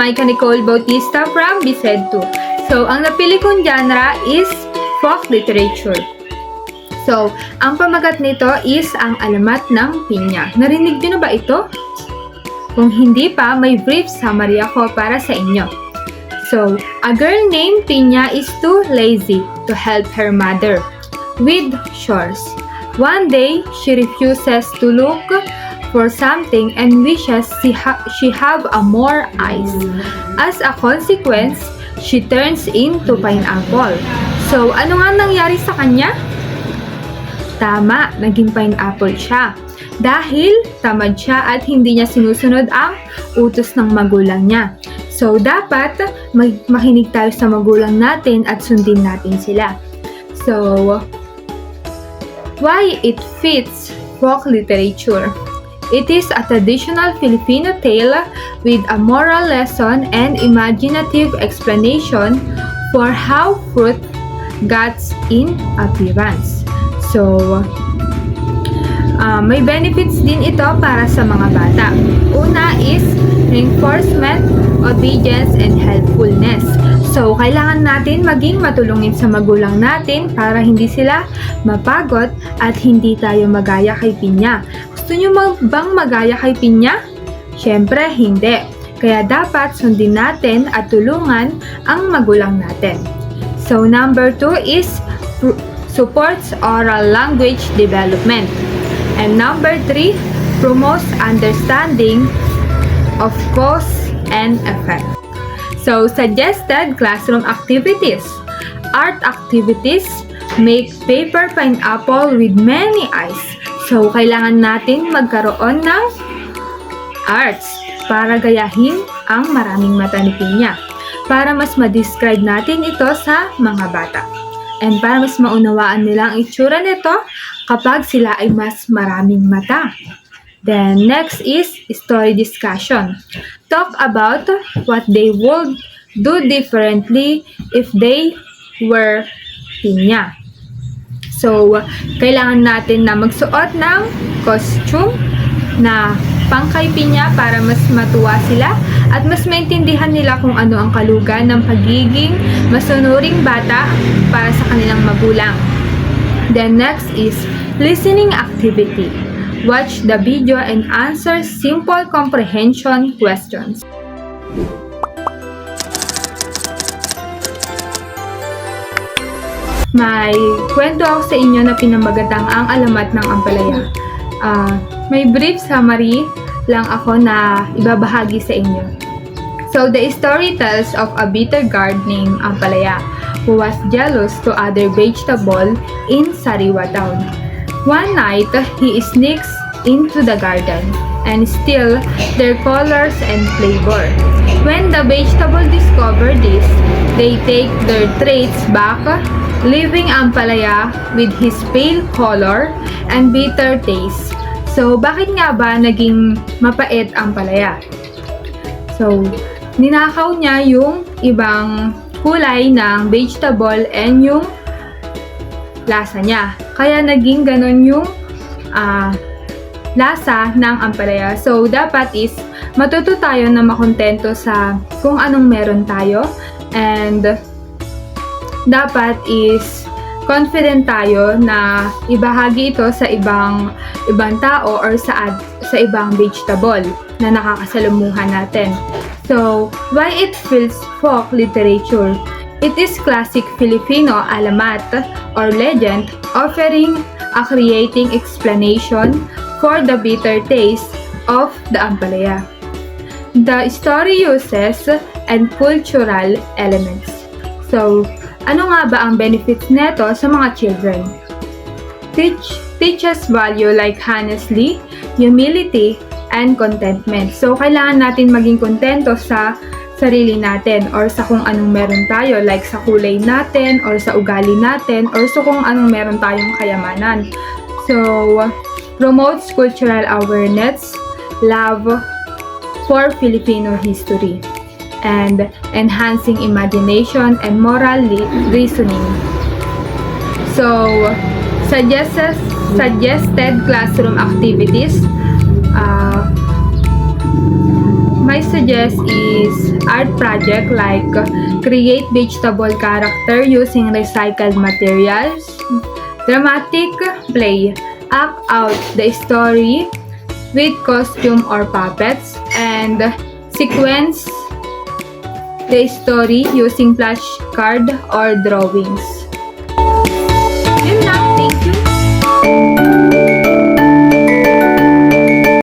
Micah Nicole Bautista from BSED 2. So, ang napili kong genre is folk literature. So, ang pamagat nito is Ang Alamat ng Pinya. Narinig niyo na ba ito? Kung hindi pa, may brief summary ako para sa inyo. So, a girl named Pinya is too lazy to help her mother with chores. One day, she refuses to look for something and wishes she have a more eyes. As a consequence, she turns into pineapple. So, ano nga nangyari sa kanya? Tama, naging pineapple siya. Dahil tamad siya at hindi niya sinusunod ang utos ng magulang niya. So, dapat makinig tayo sa magulang natin at sundin natin sila. So, why it fits folk literature? It is a traditional Filipino tale with a moral lesson and imaginative explanation for how fruit gets in appearance. So, may benefits din ito para sa mga bata. Una is reinforcement, obedience, and helpfulness. So, kailangan natin maging matulungin sa magulang natin para hindi sila mapagod at hindi tayo magaya kay Pinya. Gusto nyo bang magaya kay Pinya? Siyempre, hindi. Kaya dapat sundin natin at tulungan ang magulang natin. So, number 2 is supports oral language development. And number 3, promotes understanding of cause and effect. So, suggested classroom activities. Art activities make paper pineapple with many eyes. So, kailangan natin magkaroon ng arts para gayahin ang maraming mata ni Pinya. Para mas ma-describe natin ito sa mga bata. And para mas maunawaan nila ang itsura nito kapag sila ay mas maraming mata. Then, next is story discussion. Talk about what they would do differently if they were Pinya. So, kailangan natin na magsuot ng costume na pangkay Pinya para mas matuwa sila at mas maintindihan nila kung ano ang kalugan ng pagiging masunuring bata para sa kanilang magulang. Then next is listening activity. Watch the video and answer simple comprehension questions. May kwento ako sa inyo na pinamagatang Ang Alamat ng Ampalaya. May brief summary lang ako na ibabahagi sa inyo. So, the story tells of a bitter guard named Ampalaya who was jealous to other vegetable in Sariwa town. One night, he sneaks into the garden and steals their colors and flavor. When the vegetable discover this, they take their traits back, leaving Ampalaya with his pale color and bitter taste. So, bakit nga ba naging mapait ang Ampalaya? So, ninakaw niya yung ibang kulay ng vegetable and yung lasa niya. Kaya naging ganon yung lasa ng Ampalaya. So, dapat is matuto tayo na makontento sa kung anong meron tayo. And dapat is confident tayo na ibahagi ito sa ibang tao or sa ibang vegetable na nakakasalamuhan natin. So, why it feels folk literature? It is classic Filipino alamat or legend offering a creating explanation for the bitter taste of the Ampalaya. The story uses and cultural elements. So, ano nga ba ang benefits neto sa mga children? Teaches value like honestly, humility, and contentment. So, kailangan natin maging kontento sa sarili natin or sa kung anong meron tayo, like sa kulay natin or sa ugali natin or sa kung anong meron tayong kayamanan. So, promotes cultural awareness, love for Filipino history, and enhancing imagination and moral reasoning. So, suggested classroom activities. My suggest is art project like create vegetable character using recycled materials, dramatic play, act out the story with costume or puppets, and sequence the story using flashcard or drawings.